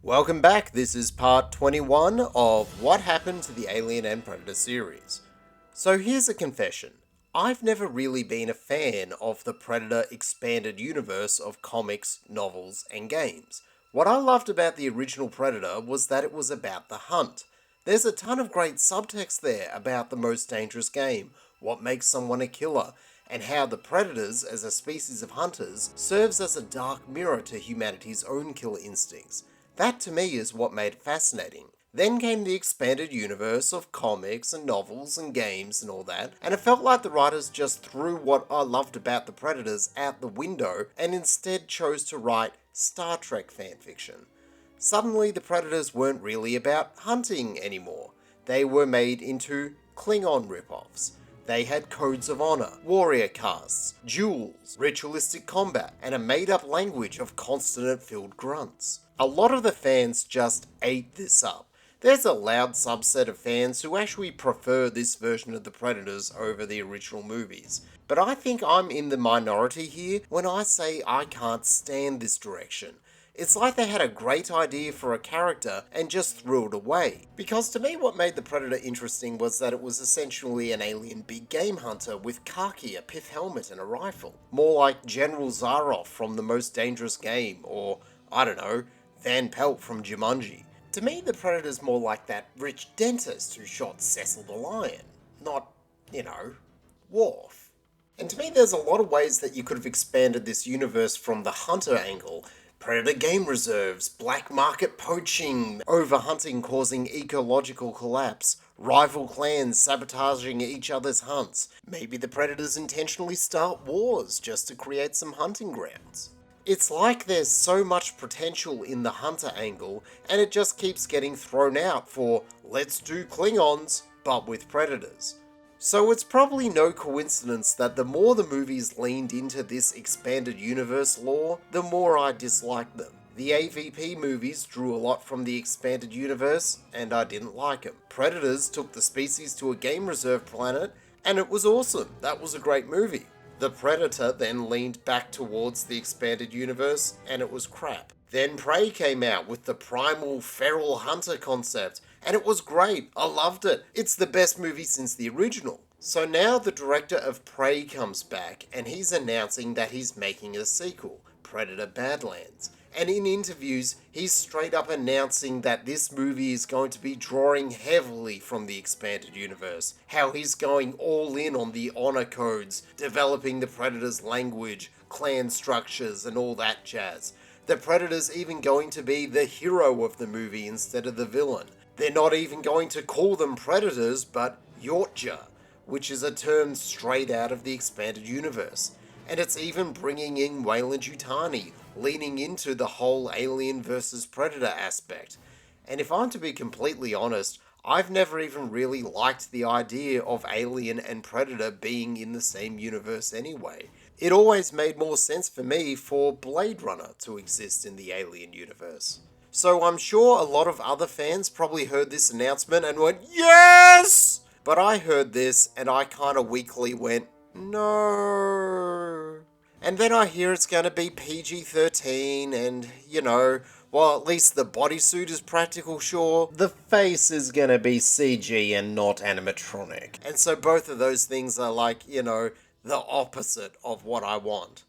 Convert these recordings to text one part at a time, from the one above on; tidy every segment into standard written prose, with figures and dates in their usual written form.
Welcome back, this is part 21 of What Happened to the Alien and Predator series. So here's a confession. I've never really been a fan of the Predator expanded universe of comics, novels, and games. What I loved about the original Predator was that it was about the hunt. There's a ton of great subtext there about the most dangerous game, what makes someone a killer, and how the predators, as a species of hunters, serves as a dark mirror to humanity's own killer instincts. That to me is what made it fascinating. Then came the expanded universe of comics and novels and games and all that, and it felt like the writers just threw what I loved about the Predators out the window and instead chose to write Star Trek fanfiction. Suddenly, the Predators weren't really about hunting anymore. They were made into Klingon ripoffs. They had codes of honor, warrior castes, duels, ritualistic combat, and a made-up language of consonant-filled grunts. A lot of the fans just ate this up. There's a loud subset of fans who actually prefer this version of the Predators over the original movies. But I think I'm in the minority here when I say I can't stand this direction. It's like they had a great idea for a character and just threw it away. Because to me what made the Predator interesting was that it was essentially an alien big game hunter with khaki, a pith helmet and a rifle. More like General Zaroff from The Most Dangerous Game, or, I don't know, Van Pelt from Jumanji. To me the Predator's more like that rich dentist who shot Cecil the Lion, not, Worf. And to me there's a lot of ways that you could have expanded this universe from the hunter angle. Predator game reserves, black market poaching, overhunting causing ecological collapse, rival clans sabotaging each other's hunts. Maybe the predators intentionally start wars just to create some hunting grounds. It's like there's so much potential in the hunter angle, and it just keeps getting thrown out for let's do Klingons, but with predators. So it's probably no coincidence that the more the movies leaned into this expanded universe lore, the more I disliked them. The AVP movies drew a lot from the expanded universe, and I didn't like them. Predators took the species to a game reserve planet, and it was awesome. That was a great movie. The Predator then leaned back towards the expanded universe, and it was crap. Then Prey came out with the primal feral hunter concept, and it was great. I loved it. It's the best movie since the original. So now the director of Prey comes back, and he's announcing that he's making a sequel, Predator Badlands. And in interviews, he's straight up announcing that this movie is going to be drawing heavily from the expanded universe. How he's going all in on the honor codes, developing the Predator's language, clan structures, and all that jazz. The Predator's even going to be the hero of the movie instead of the villain. They're not even going to call them Predators, but Yorkja, which is a term straight out of the expanded universe. And it's even bringing in Weyland-Yutani, leaning into the whole alien versus predator aspect. And if I'm to be completely honest, I've never even really liked the idea of alien and predator being in the same universe anyway. It always made more sense for me for Blade Runner to exist in the alien universe. So I'm sure a lot of other fans probably heard this announcement and went, yes! But I heard this and I kind of weakly went, no. And then I hear it's going to be PG-13 and, well, at least the bodysuit is practical, sure. The face is going to be CG and not animatronic. And so both of those things are like, the opposite of what I want.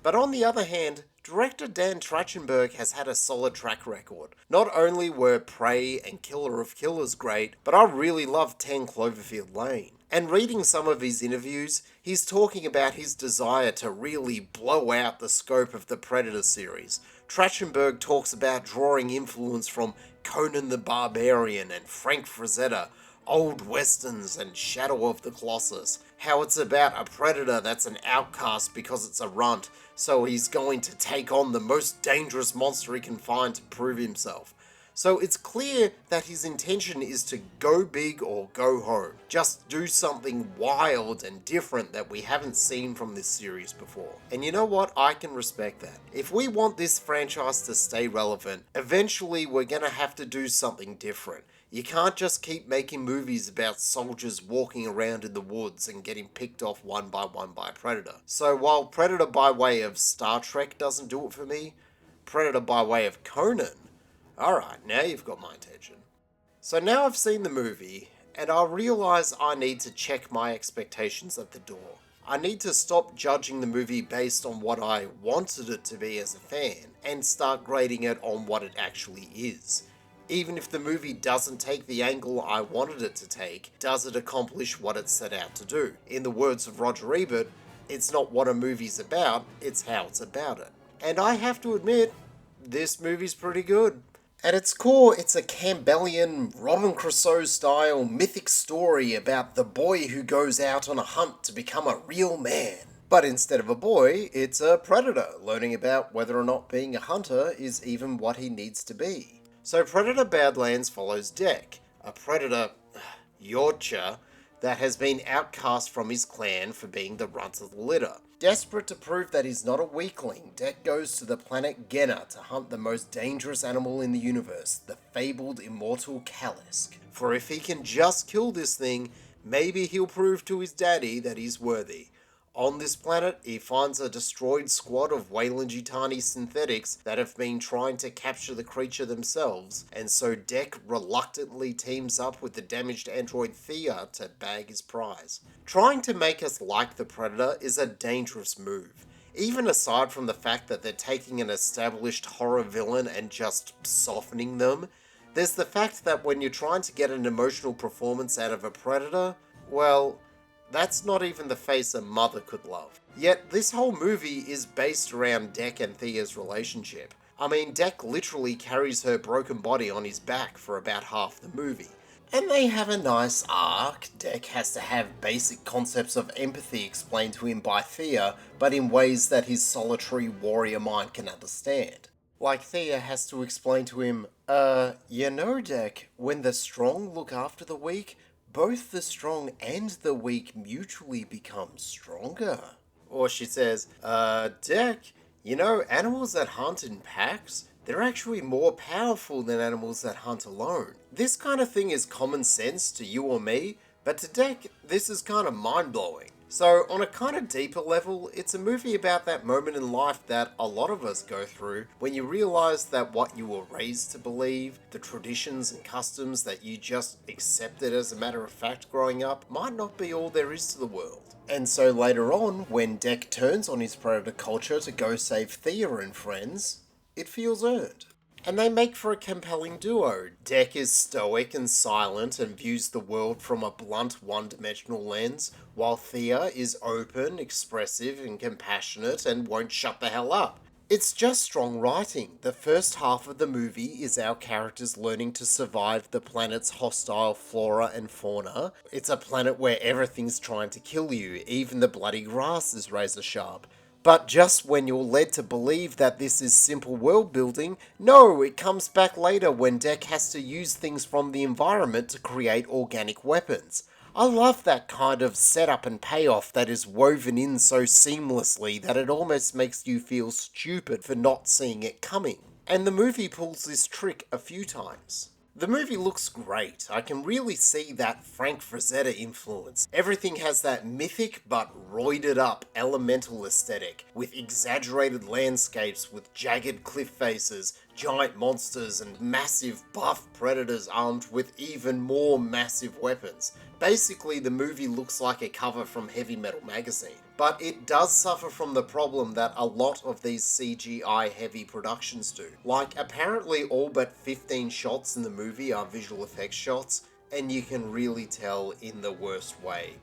But on the other hand, director Dan Trachtenberg has had a solid track record. Not only were Prey and Killer of Killers great, but I really loved 10 Cloverfield Lane. And reading some of his interviews, he's talking about his desire to really blow out the scope of the Predator series. Trachtenberg talks about drawing influence from Conan the Barbarian and Frank Frazetta, old westerns and Shadow of the Colossus. How it's about a predator that's an outcast because it's a runt, so he's going to take on the most dangerous monster he can find to prove himself. So it's clear that his intention is to go big or go home. Just do something wild and different that we haven't seen from this series before. And you know what? I can respect that. If we want this franchise to stay relevant, eventually we're gonna have to do something different. You can't just keep making movies about soldiers walking around in the woods and getting picked off one by Predator. So while Predator by way of Star Trek doesn't do it for me, Predator by way of Conan, Alright, now you've got my attention. So now I've seen the movie, and I realise I need to check my expectations at the door. I need to stop judging the movie based on what I wanted it to be as a fan, and start grading it on what it actually is. Even if the movie doesn't take the angle I wanted it to take, does it accomplish what it set out to do? In the words of Roger Ebert, it's not what a movie's about, it's how it's about it. And I have to admit, this movie's pretty good. At its core, it's a Campbellian, Robin Crusoe-style mythic story about the boy who goes out on a hunt to become a real man. But instead of a boy, it's a predator, learning about whether or not being a hunter is even what he needs to be. So Predator Badlands follows Dec, a predator, Yorkshire, that has been outcast from his clan for being the runt of the litter. Desperate to prove that he's not a weakling, Dec goes to the planet Genna to hunt the most dangerous animal in the universe, the fabled immortal Kalisk. For if he can just kill this thing, maybe he'll prove to his daddy that he's worthy. On this planet, he finds a destroyed squad of Weyland-Yutani synthetics that have been trying to capture the creature themselves, and so Dec reluctantly teams up with the damaged android Thea to bag his prize. Trying to make us like the Predator is a dangerous move. Even aside from the fact that they're taking an established horror villain and just softening them, there's the fact that when you're trying to get an emotional performance out of a Predator, well, that's not even the face a mother could love. Yet this whole movie is based around Dec and Thea's relationship. I mean, Dec literally carries her broken body on his back for about half the movie. And they have a nice arc. Dec has to have basic concepts of empathy explained to him by Thea, but in ways that his solitary warrior mind can understand. Like Thea has to explain to him, Dec, when the strong look after the weak, both the strong and the weak mutually become stronger. Or she says, Dec, animals that hunt in packs, they're actually more powerful than animals that hunt alone. This kind of thing is common sense to you or me, but to Dec, this is kind of mind-blowing. So, on a kind of deeper level, it's a movie about that moment in life that a lot of us go through when you realize that what you were raised to believe, the traditions and customs that you just accepted as a matter of fact growing up, might not be all there is to the world. And so later on, when Dec turns on his predator culture to go save Thea and friends, it feels earned. And they make for a compelling duo. Dec is stoic and silent and views the world from a blunt, one-dimensional lens, while Thea is open, expressive, and compassionate and won't shut the hell up. It's just strong writing. The first half of the movie is our characters learning to survive the planet's hostile flora and fauna. It's a planet where everything's trying to kill you, even the bloody grass is razor sharp. But just when you're led to believe that this is simple world building, no, it comes back later when Dec has to use things from the environment to create organic weapons. I love that kind of setup and payoff that is woven in so seamlessly that it almost makes you feel stupid for not seeing it coming. And the movie pulls this trick a few times. The movie looks great. I can really see that Frank Frazetta influence. Everything has that mythic but roided up elemental aesthetic, with exaggerated landscapes with jagged cliff faces, giant monsters, and massive buff predators armed with even more massive weapons. Basically, the movie looks like a cover from Heavy Metal magazine. But it does suffer from the problem that a lot of these CGI-heavy productions do. Like, apparently all but 15 shots in the movie are visual effects shots, and you can really tell in the worst way.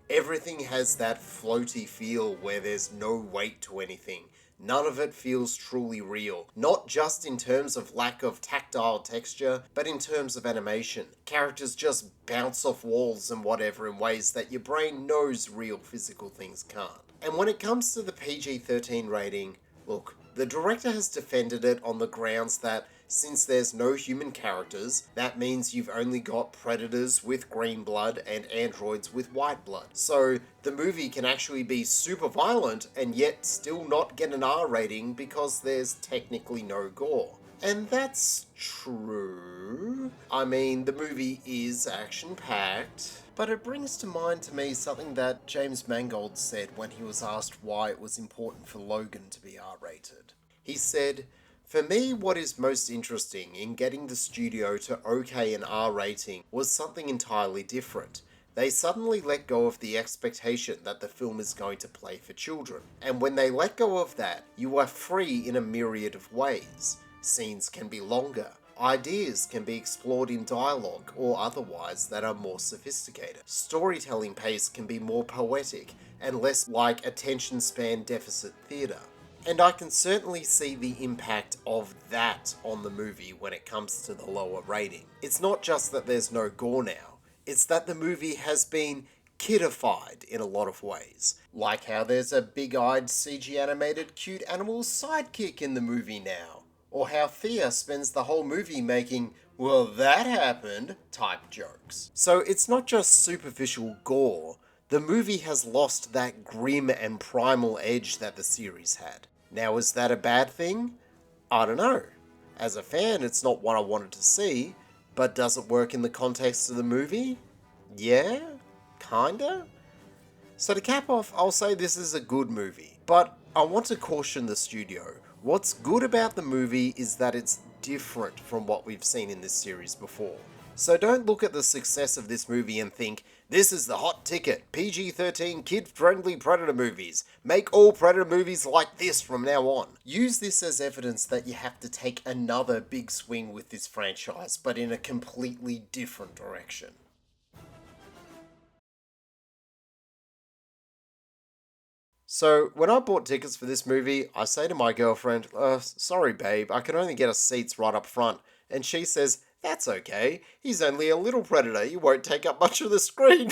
Everything has that floaty feel where there's no weight to anything. None of it feels truly real, not just in terms of lack of tactile texture, but in terms of animation. Characters just bounce off walls and whatever in ways that your brain knows real physical things can't. And when it comes to the PG-13 rating, look, the director has defended it on the grounds that since there's no human characters, that means you've only got predators with green blood and androids with white blood. So the movie can actually be super violent and yet still not get an R rating because there's technically no gore. And that's true. I mean, the movie is action-packed, but it brings to mind to me something that James Mangold said when he was asked why it was important for Logan to be R-rated. He said, For me, what is most interesting in getting the studio to okay an R rating was something entirely different. They suddenly let go of the expectation that the film is going to play for children. And when they let go of that, you are free in a myriad of ways. Scenes can be longer. Ideas can be explored in dialogue or otherwise that are more sophisticated. Storytelling pace can be more poetic and less like attention span deficit theatre. And I can certainly see the impact of that on the movie when it comes to the lower rating. It's not just that there's no gore now, it's that the movie has been kidified in a lot of ways. Like how there's a big-eyed CG animated cute animal sidekick in the movie now. Or how Thea spends the whole movie making, well, that happened type jokes. So it's not just superficial gore, the movie has lost that grim and primal edge that the series had. Now, is that a bad thing? I don't know. As a fan, it's not what I wanted to see, but does it work in the context of the movie? Yeah? Kinda? So to cap off, I'll say this is a good movie, but I want to caution the studio. What's good about the movie is that it's different from what we've seen in this series before. So don't look at the success of this movie and think, this is the hot ticket, PG-13 kid-friendly Predator movies. Make all Predator movies like this from now on. Use this as evidence that you have to take another big swing with this franchise, but in a completely different direction. So, when I bought tickets for this movie, I say to my girlfriend, sorry babe, I can only get us seats right up front. And she says, that's okay, he's only a little predator, he won't take up much of the screen.